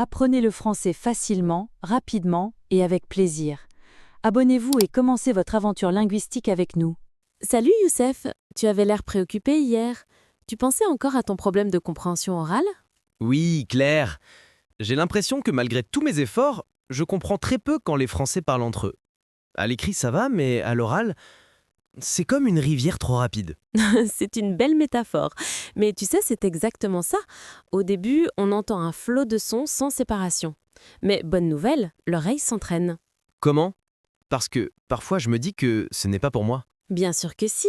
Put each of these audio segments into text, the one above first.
Apprenez le français facilement, rapidement et avec plaisir. Abonnez-vous et commencez votre aventure linguistique avec nous. Salut Youssef, tu avais l'air préoccupé hier. Tu pensais encore à ton problème de compréhension orale? Oui, Claire. J'ai l'impression que malgré tous mes efforts, je comprends très peu quand les Français parlent entre eux. À l'écrit, ça va, mais à l'oral, c'est comme une rivière trop rapide. C'est une belle métaphore. Mais tu sais, c'est exactement ça. Au début, on entend un flot de sons sans séparation. Mais bonne nouvelle, l'oreille s'entraîne. Comment? Parce que parfois je me dis que ce n'est pas pour moi. Bien sûr que si.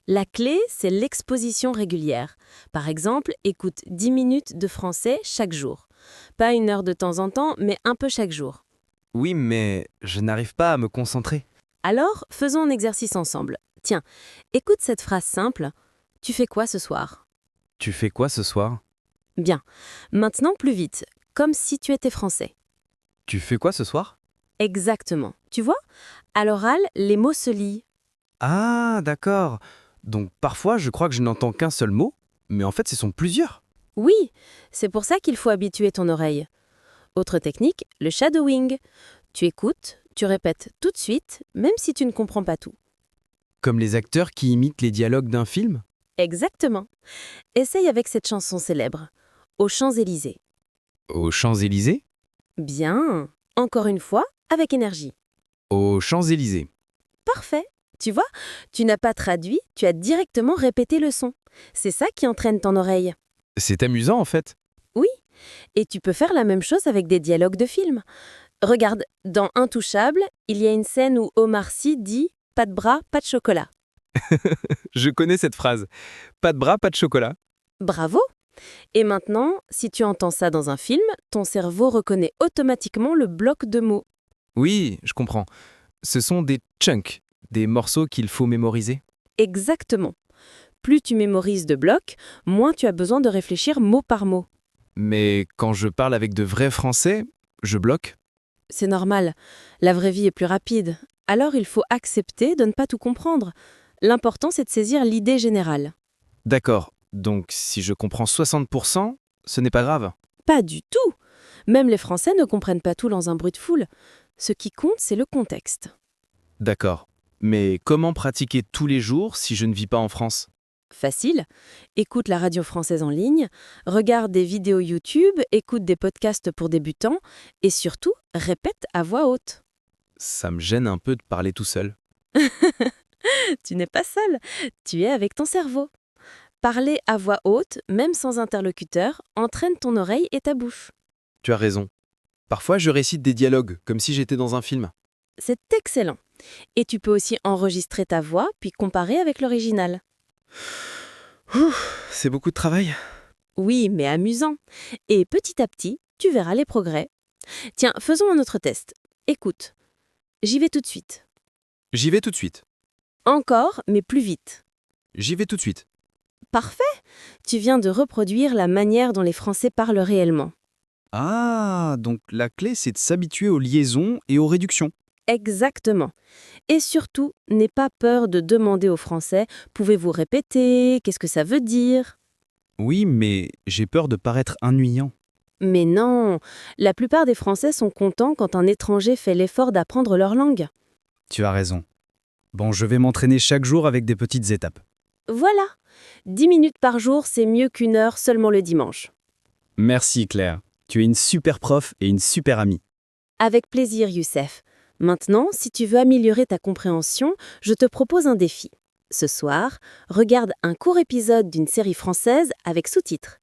La clé, c'est l'exposition régulière. Par exemple, écoute 10 minutes de français chaque jour. Pas 1 heure de temps en temps, mais un peu chaque jour. Oui, mais je n'arrive pas à me concentrer. Alors, faisons un exercice ensemble. Tiens, écoute cette phrase simple. Tu fais quoi ce soir? Tu fais quoi ce soir? Bien. Maintenant, plus vite, comme si tu étais français. Tu fais quoi ce soir? Exactement. Tu vois? À l'oral, les mots se lient. Ah, d'accord. Donc parfois je crois que je n'entends qu'un seul mot, mais en fait ce sont plusieurs. Oui, c'est pour ça qu'il faut habituer ton oreille. Autre technique, le shadowing. Tu écoutes, tu répètes tout de suite, même si tu ne comprends pas tout. Comme les acteurs qui imitent les dialogues d'un film? Exactement. Essaye avec cette chanson célèbre. Aux Champs-Élysées. Aux Champs-Élysées? Bien. Encore une fois, avec énergie. Aux Champs-Élysées. Parfait. Tu vois, tu n'as pas traduit, tu as directement répété le son. C'est ça qui entraîne ton oreille. C'est amusant en fait. Oui. Et tu peux faire la même chose avec des dialogues de films. Regarde, dans Intouchable, il y a une scène où Omar Sy dit « pas de bras, pas de chocolat Je connais cette phrase. Pas de bras, pas de chocolat. ». Bravo! Et maintenant, si tu entends ça dans un film, ton cerveau reconnaît automatiquement le bloc de mots. Oui, je comprends. Ce sont des chunks, des morceaux qu'il faut mémoriser. Exactement. Plus tu mémorises de blocs, moins tu as besoin de réfléchir mot par mot. Mais quand je parle avec de vrais Français, je bloque. C'est normal, la vraie vie est plus rapide. Alors il faut accepter de ne pas tout comprendre. L'important, c'est de saisir l'idée générale. D'accord, donc si je comprends 60%, ce n'est pas grave. Pas du tout! Même les Français ne comprennent pas tout dans un bruit de foule. Ce qui compte, c'est le contexte. D'accord. Mais comment pratiquer tous les jours si je ne vis pas en France? Facile. Écoute la radio française en ligne, regarde des vidéos YouTube, écoute des podcasts pour débutants et surtout, répète à voix haute. Ça me gêne un peu de parler tout seul. Tu n'es pas seul, tu es avec ton cerveau. Parler à voix haute, même sans interlocuteur, entraîne ton oreille et ta bouche. Tu as raison. Parfois je récite des dialogues, comme si j'étais dans un film. C'est excellent. Et tu peux aussi enregistrer ta voix puis comparer avec l'original. C'est beaucoup de travail. Oui, mais amusant. Et petit à petit, tu verras les progrès. Tiens, faisons un autre test. Écoute. J'y vais tout de suite. J'y vais tout de suite. Encore, mais plus vite. J'y vais tout de suite. Parfait! Tu viens de reproduire la manière dont les Français parlent réellement. Ah, donc la clé, c'est de s'habituer aux liaisons et aux réductions. Exactement. Et surtout, n'aie pas peur de demander aux Français « Pouvez-vous répéter? Qu'est-ce que ça veut dire ?» Oui, mais j'ai peur de paraître ennuyant. Mais non! La plupart des Français sont contents quand un étranger fait l'effort d'apprendre leur langue. Tu as raison. Bon, je vais m'entraîner chaque jour avec des petites étapes. Voilà! 10 minutes par jour, c'est mieux qu'1 heure seulement le dimanche. Merci Claire. Tu es une super prof et une super amie. Avec plaisir, Youssef. Maintenant, si tu veux améliorer ta compréhension, je te propose un défi. Ce soir, regarde un court épisode d'une série française avec sous-titres.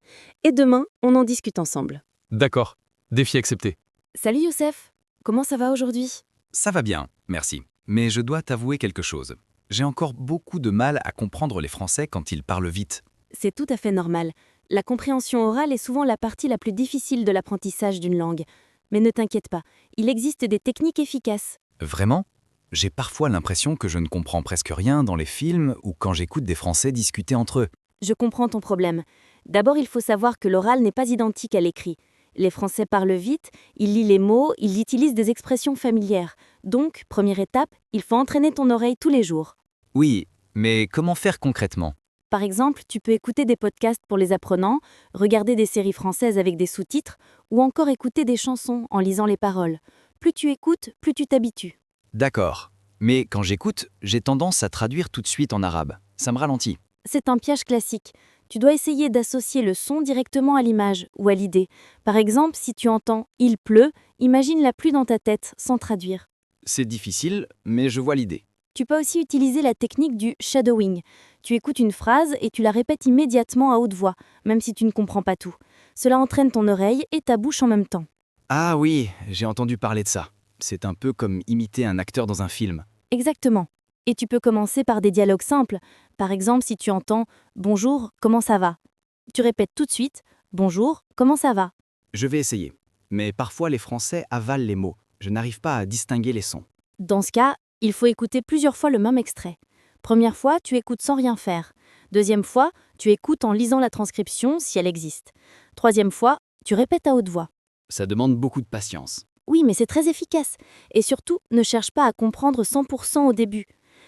Et demain, on en discute ensemble. D'accord. Défi accepté. Salut Youssef! Comment ça va aujourd'hui? Ça va bien, merci. Mais je dois t'avouer quelque chose. J'ai encore beaucoup de mal à comprendre les Français quand ils parlent vite. C'est tout à fait normal. La compréhension orale est souvent la partie la plus difficile de l'apprentissage d'une langue. Mais ne t'inquiète pas, il existe des techniques efficaces. Vraiment? J'ai parfois l'impression que je ne comprends presque rien dans les films ou quand j'écoute des Français discuter entre eux. Je comprends ton problème. D'abord, il faut savoir que l'oral n'est pas identique à l'écrit. Les Français parlent vite, ils lisent les mots, ils utilisent des expressions familières. Donc, première étape, il faut entraîner ton oreille tous les jours. Oui, mais comment faire concrètement? Par exemple, tu peux écouter des podcasts pour les apprenants, regarder des séries françaises avec des sous-titres, ou encore écouter des chansons en lisant les paroles. Plus tu écoutes, plus tu t'habitues. D'accord. Mais quand j'écoute, j'ai tendance à traduire tout de suite en arabe. Ça me ralentit. C'est un piège classique. Tu dois essayer d'associer le son directement à l'image ou à l'idée. Par exemple, si tu entends « il pleut », imagine la pluie dans ta tête sans traduire. C'est difficile, mais je vois l'idée. Tu peux aussi utiliser la technique du shadowing. Tu écoutes une phrase et tu la répètes immédiatement à haute voix, même si tu ne comprends pas tout. Cela entraîne ton oreille et ta bouche en même temps. Ah oui, j'ai entendu parler de ça. C'est un peu comme imiter un acteur dans un film. Exactement. Et tu peux commencer par des dialogues simples. Par exemple, si tu entends « Bonjour, comment ça va ?» Tu répètes tout de suite « Bonjour, comment ça va ?» Je vais essayer. Mais parfois les Français avalent les mots. Je n'arrive pas à distinguer les sons. Dans ce cas, il faut écouter plusieurs fois le même extrait. Première fois, tu écoutes sans rien faire. Deuxième fois, tu écoutes en lisant la transcription si elle existe. Troisième fois, tu répètes à haute voix. Ça demande beaucoup de patience. Oui, mais c'est très efficace. Et surtout, ne cherche pas à comprendre 100% au début.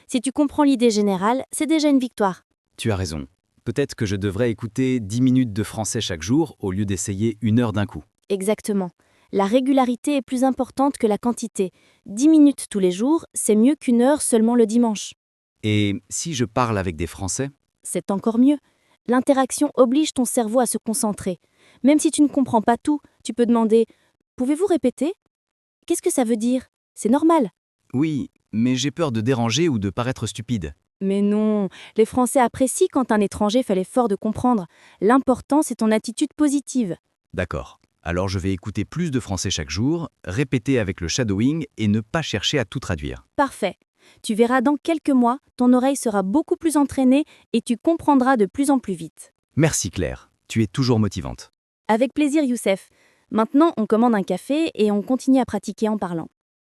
Si tu comprends l'idée générale, c'est déjà une victoire. Tu as raison. Peut-être que je devrais écouter 10 minutes de français chaque jour au lieu d'essayer 1 heure d'un coup. Exactement. La régularité est plus importante que la quantité. 10 minutes tous les jours, c'est mieux qu'1 heure seulement le dimanche. Et si je parle avec des Français, C'est encore mieux. L'interaction oblige ton cerveau à se concentrer. Même si tu ne comprends pas tout, tu peux demander « Pouvez-vous répéter ?» Qu'est-ce que ça veut dire ? C'est normal. oui, mais j'ai peur de déranger ou de paraître stupide. Mais non, les Français apprécient quand un étranger fait l'effort de comprendre. L'important, c'est ton attitude positive. D'accord. Alors je vais écouter plus de français chaque jour, répéter avec le shadowing et ne pas chercher à tout traduire. Parfait. Tu verras dans quelques mois, ton oreille sera beaucoup plus entraînée et tu comprendras de plus en plus vite. Merci Claire, tu es toujours motivante. Avec plaisir, Youssef. Maintenant, on commande un café et on continue à pratiquer en parlant.